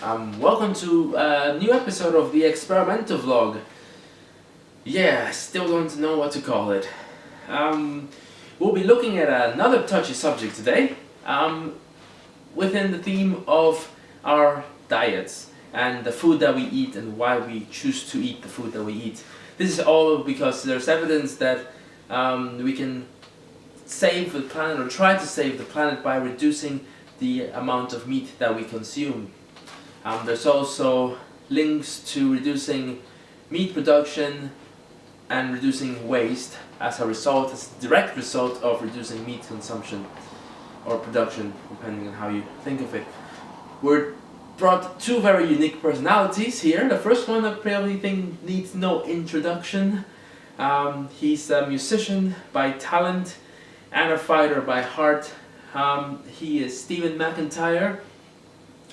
Welcome to a new episode of the experimental vlog. Yeah, I still don't know what to call it. We'll be looking at another touchy subject today, within the theme of our diets and the food that we eat and why we choose to eat the food that we eat. This is all because there's evidence that we can save the planet or try to save the planet by reducing the amount of meat that we consume. There's also links to reducing meat production and reducing waste as a direct result of reducing meat consumption or production, depending on how you think of it. We're brought two very unique personalities here. The first one I probably think needs no introduction. He's a musician by talent and a fighter by heart. He is Stephen McEntyre.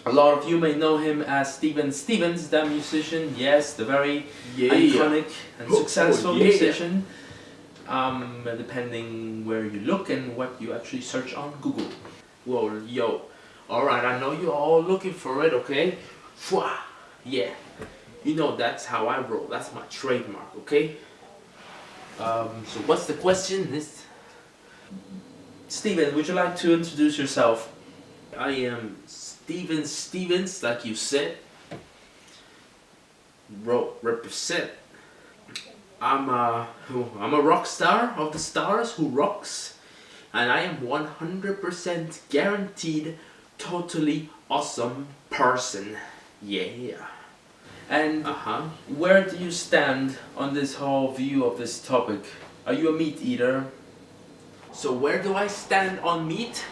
A lot of you may know him as Steven Stevens, the musician. Yes, the very iconic and successful musician. Depending where you look and what you actually search on Google. Whoa, yo. Alright, I know you're all looking for it, okay? Fwah! Yeah. You know that's how I roll. That's my trademark, okay? So what's the question? Steven, would you like to introduce yourself? I am Steven Stevens, like you said. Represent. I'm a rock star of the stars who rocks, and I am 100% guaranteed totally awesome person. Yeah. And where do you stand on this whole view of this topic? Are you a meat eater? So where do I stand on meat?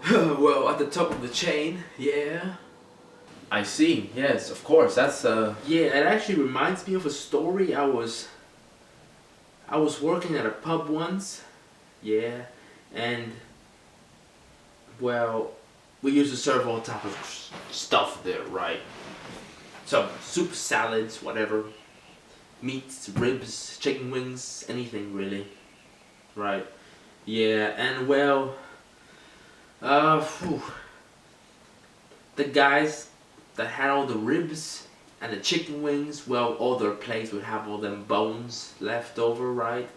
Well, at the top of the chain, yeah. I see, yes, of course, that's yeah, it actually reminds me of a story. I was working at a pub once, yeah, and, well, we used to serve all type of stuff there, right? So, soup, salads, whatever, meats, ribs, chicken wings, anything really, right? Yeah, and well, the guys that had all the ribs and the chicken wings, well, all their plates would have all them bones left over, right?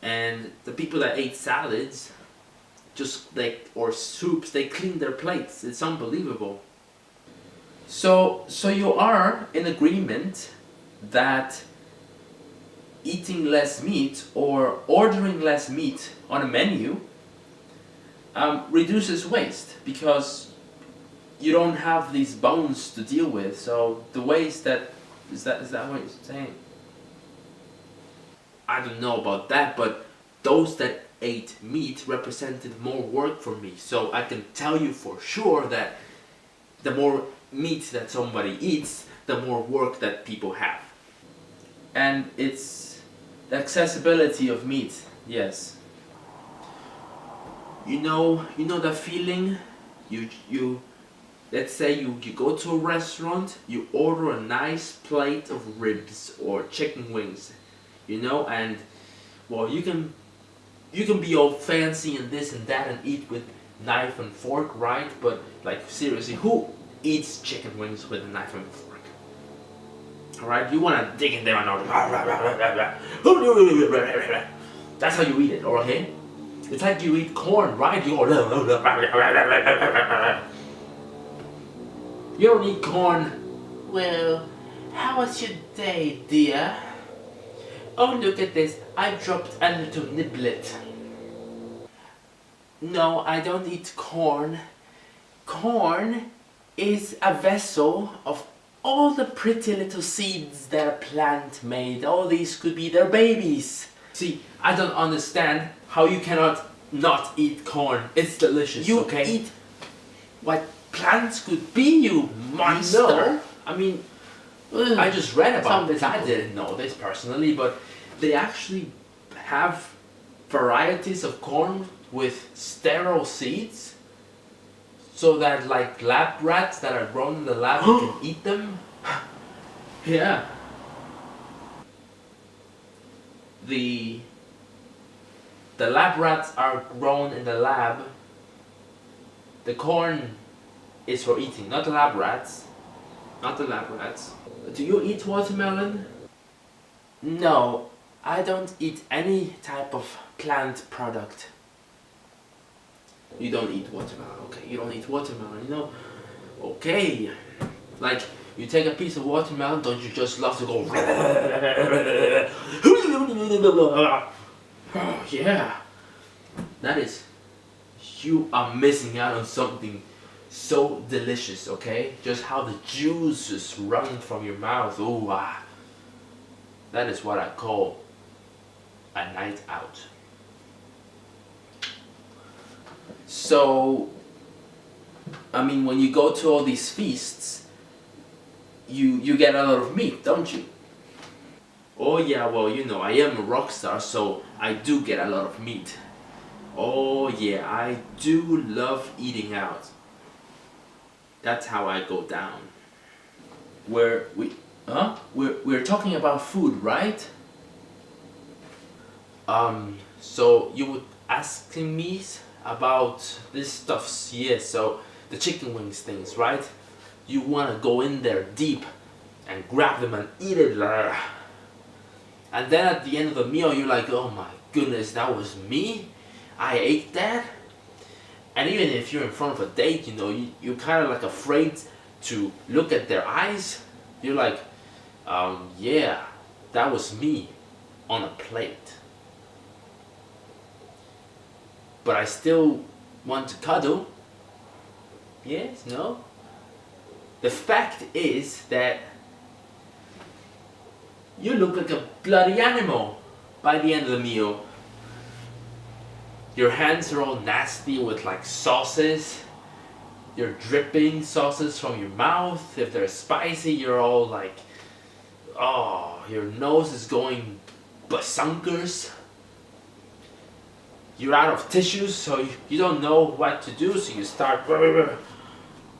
And the people that ate salads, or soups, they cleaned their plates. It's unbelievable. So you are in agreement that eating less meat or ordering less meat on a menu reduces waste, because you don't have these bones to deal with. So the waste is that what you're saying? I don't know about that, but those that ate meat represented more work for me. So I can tell you for sure that the more meat that somebody eats, the more work that people have. And it's the accessibility of meat, yes. You know that feeling? Let's say you go to a restaurant, you order a nice plate of ribs or chicken wings, and well, you can be all fancy and this and that and eat with knife and fork, right? But like, seriously, who eats chicken wings with a knife and fork? Alright, you wanna dig in there and all, that's how you eat it, okay? It's like you eat corn, right? You don't eat corn. Well, how was your day, dear? Oh, look at this. I dropped a little niblet. No, I don't eat corn. Corn is a vessel of all the pretty little seeds that a plant made. All these could be their babies. See, I don't understand how you cannot not eat corn. It's delicious, you eat what plants could be, you monster. No, I mean, I just read about this. I didn't know this personally, but they actually have varieties of corn with sterile seeds, so that like lab rats that are grown in the lab can eat them. Yeah. The The lab rats are grown in the lab. The corn is for eating, not the lab rats. Not the lab rats. Do you eat watermelon? No, I don't eat any type of plant product. You don't eat watermelon, okay, you don't eat watermelon, you know? Okay, like, you take a piece of watermelon, don't you just love to go oh, yeah, that is, you are missing out on something so delicious, okay? Just how the juices run from your mouth, oh wow. That is what I call a night out. So, I mean, when you go to all these feasts, you get a lot of meat, don't you? Oh yeah, well, you know, I am a rock star, so I do get a lot of meat. Oh yeah, I do love eating out. That's how I go down. We're talking about food, right? So you would asking me about this stuffs, yeah, so the chicken wings things, right? You wanna go in there deep and grab them and eat it. And then at the end of the meal you're like, oh my goodness, that was me? I ate that? And even if you're in front of a date, you know, you're kind of like afraid to look at their eyes. You're like, yeah, that was me on a plate. But I still want to cuddle. Yes, no? The fact is that you look like a bloody animal by the end of the meal. Your hands are all nasty with like sauces. You're dripping sauces from your mouth. If they're spicy, you're all like, oh, your nose is going basunkers. You're out of tissues, so you don't know what to do, so you start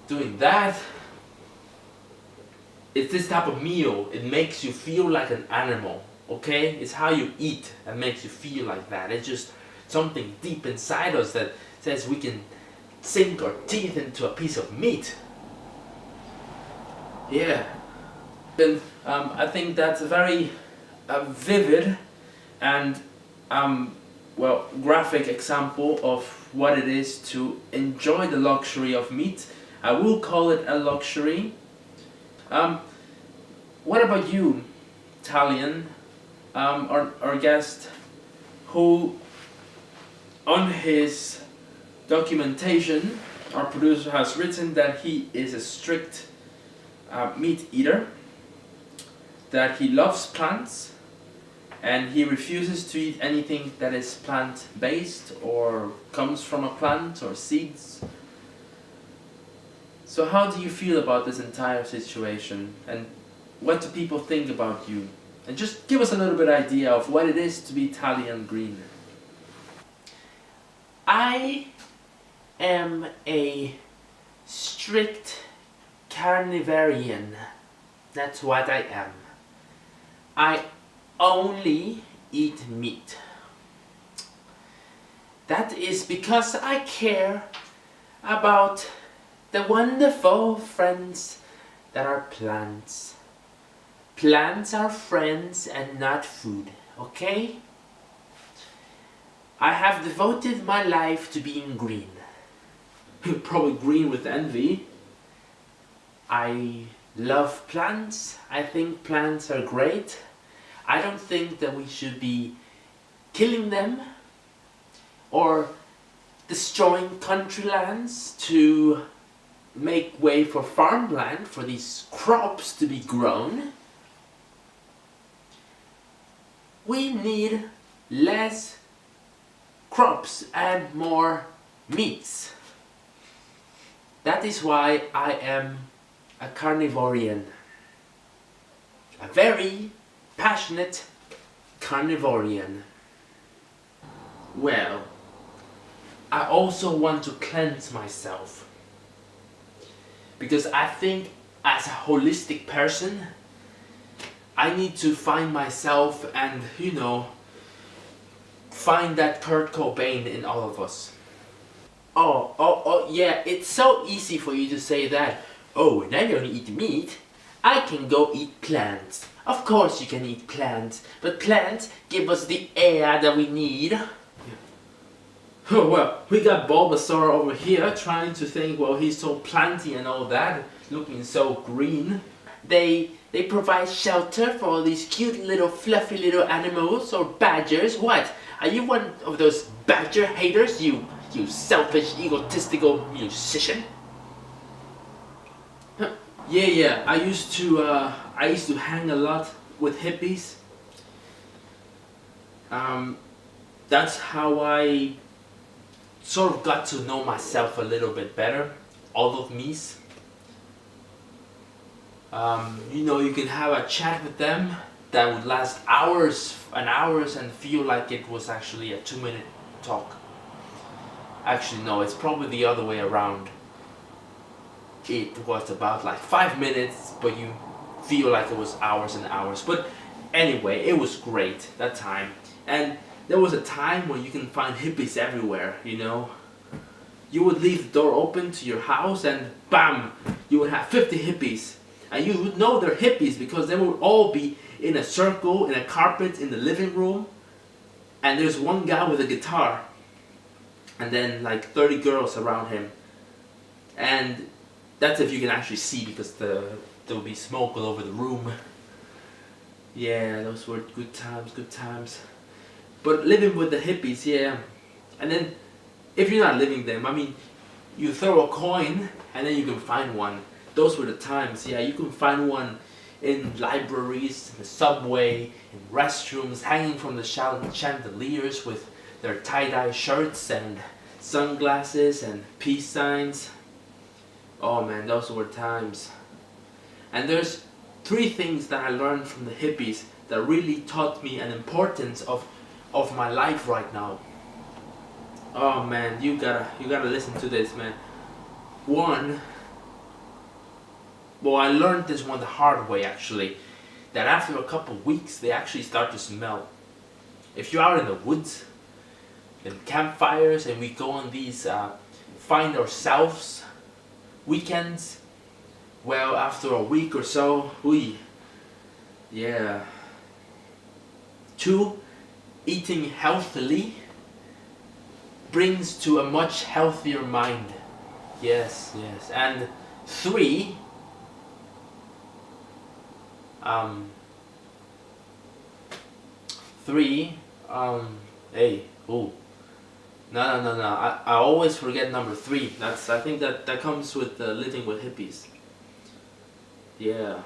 doing that. It's this type of meal, it makes you feel like an animal, okay? It's how you eat that makes you feel like that. It's just something deep inside us that says we can sink our teeth into a piece of meat. Yeah. And I think that's a very vivid and well, graphic example of what it is to enjoy the luxury of meat. I will call it a luxury. What about you, Thalian, our guest, who on his documentation, our producer has written that he is a strict meat eater, that he loves plants, and he refuses to eat anything that is plant-based or comes from a plant or seeds. So how do you feel about this entire situation, and what do people think about you? And just give us a little bit idea of what it is to be Thalian Green. I am a strict carnivarian. That's what I am. I only eat meat. That is because I care about the wonderful friends that are plants. Plants are friends and not food, okay? I have devoted my life to being green. Probably green with envy. I love plants. I think plants are great. I don't think that we should be killing them or destroying country lands to make way for farmland for these crops to be grown. We need less crops and more meats. That is why I am a carnivorian. A very passionate carnivorian. Well, I also want to cleanse myself. Because I think as a holistic person, I need to find myself and, you know, find that Kurt Cobain in all of us. Oh, yeah, it's so easy for you to say that. Oh, when I don't eat meat, I can go eat plants. Of course you can eat plants, but plants give us the air that we need. Oh, well, we got Bulbasaur over here trying to think, well, he's so planty and all that, looking so green. They provide shelter for all these cute little fluffy little animals or badgers. What? Are you one of those badger haters, you selfish, egotistical musician? Huh. Yeah. I used to hang a lot with hippies. That's how I sort of got to know myself a little bit better. All of me's. You can have a chat with them that would last hours and hours and feel like it was actually a 2-minute talk. Actually, no, it's probably the other way around. It was about like 5 minutes, but you feel like it was hours and hours. But anyway, it was great that time. And there was a time when you can find hippies everywhere, You would leave the door open to your house and bam, you would have 50 hippies. And you would know they're hippies because they would all be in a circle, in a carpet, in the living room. And there's one guy with a guitar. And then like 30 girls around him. And that's if you can actually see because there will be smoke all over the room. Yeah, those were good times. But living with the hippies, yeah. And then, if you're not living them, you throw a coin and then you can find one. Those were the times, yeah. You can find one in libraries, in the subway, in restrooms, hanging from the chandeliers with their tie-dye shirts and sunglasses and peace signs. Oh man, those were times. And there's 3 things that I learned from the hippies that really taught me an importance of my life right now. Oh man, you gotta listen to this, man. One, well, I learned this one the hard way actually, that after a couple weeks they actually start to smell. If you're out in the woods, in campfires, and we go on these find ourselves weekends, well, after a week or so, yeah. 2, eating healthily brings to a much healthier mind. Yes. And 3, hey, oh, no. I always forget number 3. I think that comes with living with hippies. Yeah.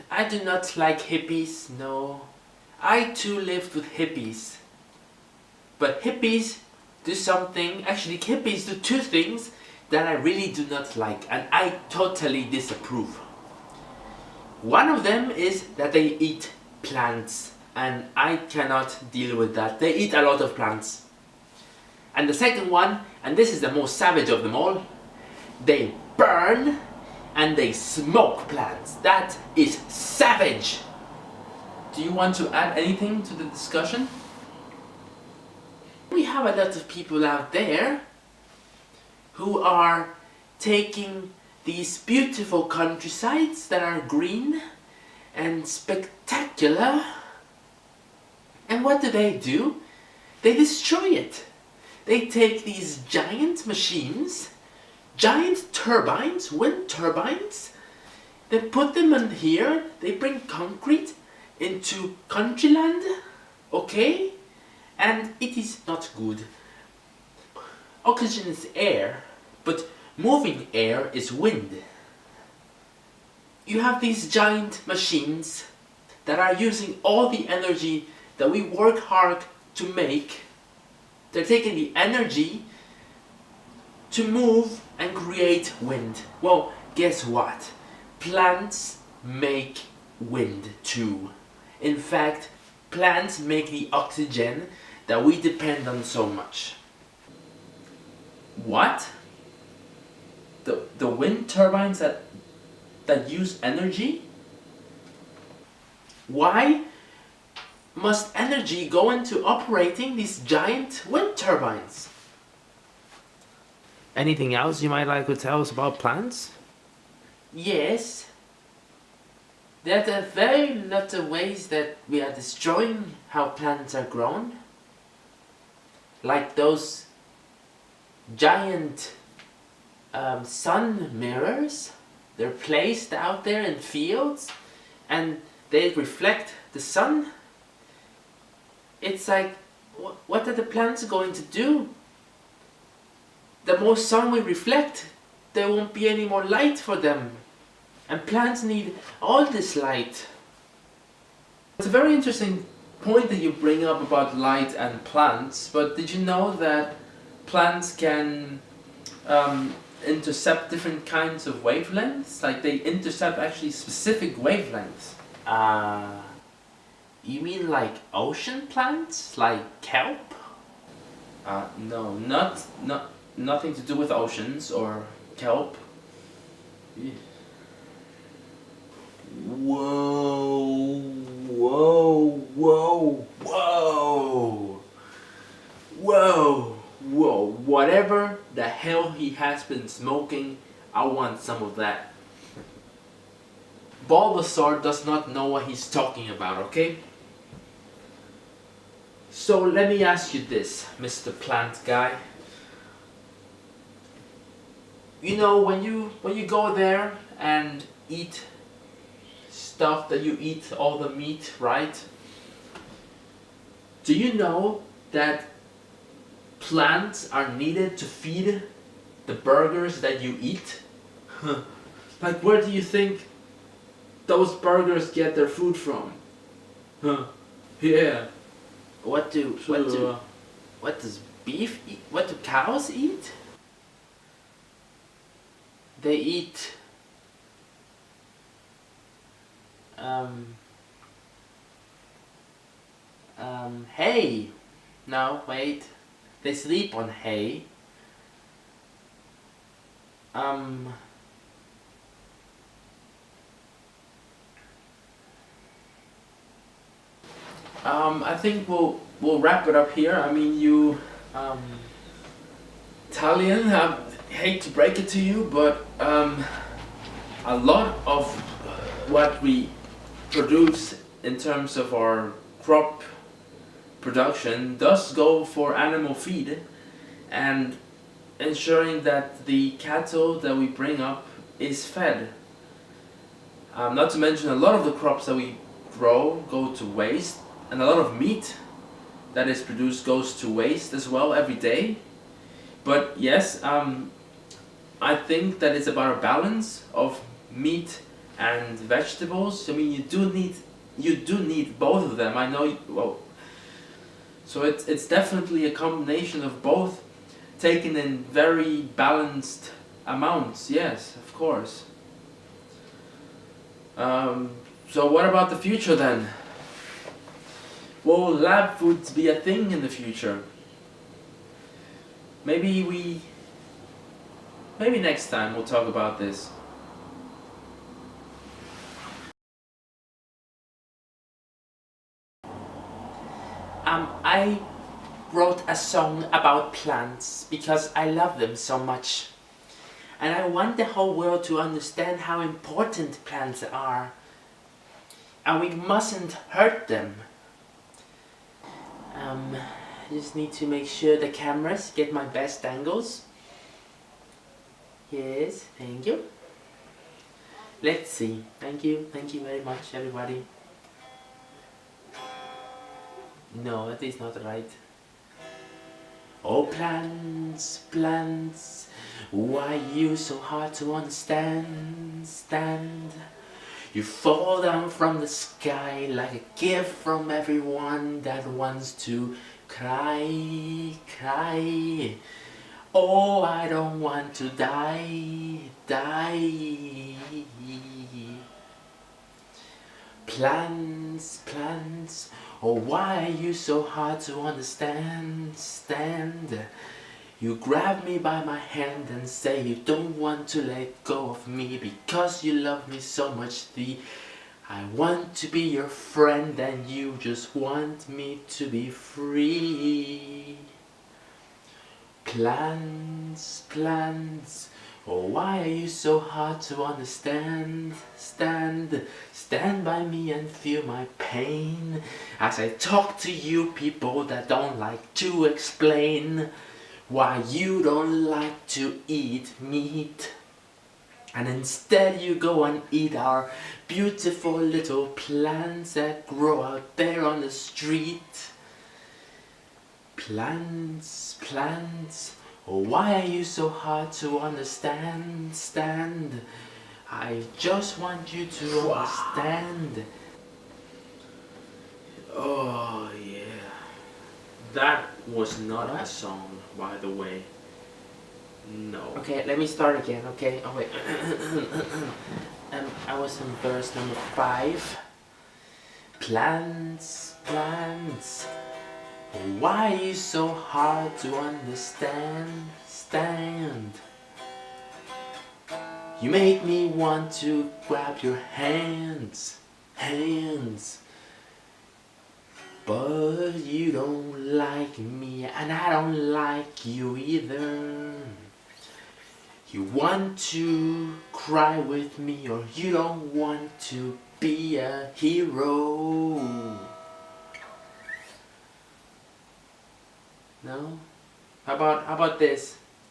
I do not like hippies, no. I too lived with hippies. But hippies do hippies do 2 things that I really do not like and I totally disapprove. One of them is that they eat plants and I cannot deal with that. They eat a lot of plants. And the second one, and this is the most savage of them all, they burn and they smoke plants. That is savage. Do you want to add anything to the discussion? We have a lot of people out there who are taking these beautiful countrysides that are green and spectacular, and what do? They destroy it. They take these giant machines, giant turbines, wind turbines, they put them in here, they bring concrete into countryland, okay? And it is not good. Oxygen is air, but moving air is wind. You have these giant machines that are using all the energy that we work hard to make. They're taking the energy to move and create wind. Well, guess what? Plants make wind too. In fact, plants make the oxygen that we depend on so much. What? The wind turbines that use energy? Why must energy go into operating these giant wind turbines? Anything else you might like to tell us about plants? Yes. There are very lot of ways that we are destroying how plants are grown. Like those giant sun mirrors. They're placed out there in fields and they reflect the sun. It's like, what are the plants going to do? The more sun we reflect, there won't be any more light for them. And plants need all this light. It's a very interesting point that you bring up about light and plants, but did you know that plants can intercept different kinds of wavelengths? Like they intercept actually specific wavelengths. You mean like ocean plants? Like kelp? No, nothing to do with oceans or kelp. Whoa, whoa, whoa, whoa, whoa, whoa, whatever the hell he has been smoking, I want some of that. Bulbasaur does not know what he's talking about, okay? So let me ask you this, Mr. Plant Guy. You know, when you go there and eat stuff that you eat, all the meat, right? Do you know that plants are needed to feed the burgers that you eat? Like, where do you think those burgers get their food from? Yeah. What does beef eat? What do cows eat? They eat hay. No, wait. They sleep on hay. I think we'll wrap it up here. I mean, you, Thalian, I hate to break it to you, but a lot of what we produce in terms of our crop production does go for animal feed and ensuring that the cattle that we bring up is fed. Not to mention a lot of the crops that we grow go to waste, and a lot of meat that is produced goes to waste as well every day. But yes, I think that it's about a balance of meat and vegetables. I mean, you do need both of them. I know. Well, so it's definitely a combination of both, taken in very balanced amounts. Yes, of course. So what about the future then? Will lab foods be a thing in the future? Maybe next time we'll talk about this. I wrote a song about plants because I love them so much. And I want the whole world to understand how important plants are. And we mustn't hurt them. I just need to make sure the cameras get my best angles. Yes, thank you. Let's see. Thank you very much, everybody. No, that is not right. Oh, plants, plants, why you so hard to understand? You fall down from the sky like a gift from everyone that wants to cry. Oh, I don't want to die. Plants, oh, why are you so hard to understand? You grab me by my hand and say you don't want to let go of me because you love me so much. I want to be your friend and you just want me to be free. Plants, plants, oh why are you so hard to understand? Stand by me and feel my pain as I talk to you people that don't like to explain why you don't like to eat meat. And instead you go and eat our beautiful little plants that grow out there on the street. Plants, plants, oh why are you so hard to understand? I just want you to understand. Oh yeah. That was not a song, by the way. No. Okay, let me start again, okay? Oh wait. I was in verse number 5. Plants, plants, why are you so hard to understand? You make me want to grab your hands. But you don't like me and I don't like you either. You want to cry with me or you don't want to be a hero. No? How about this?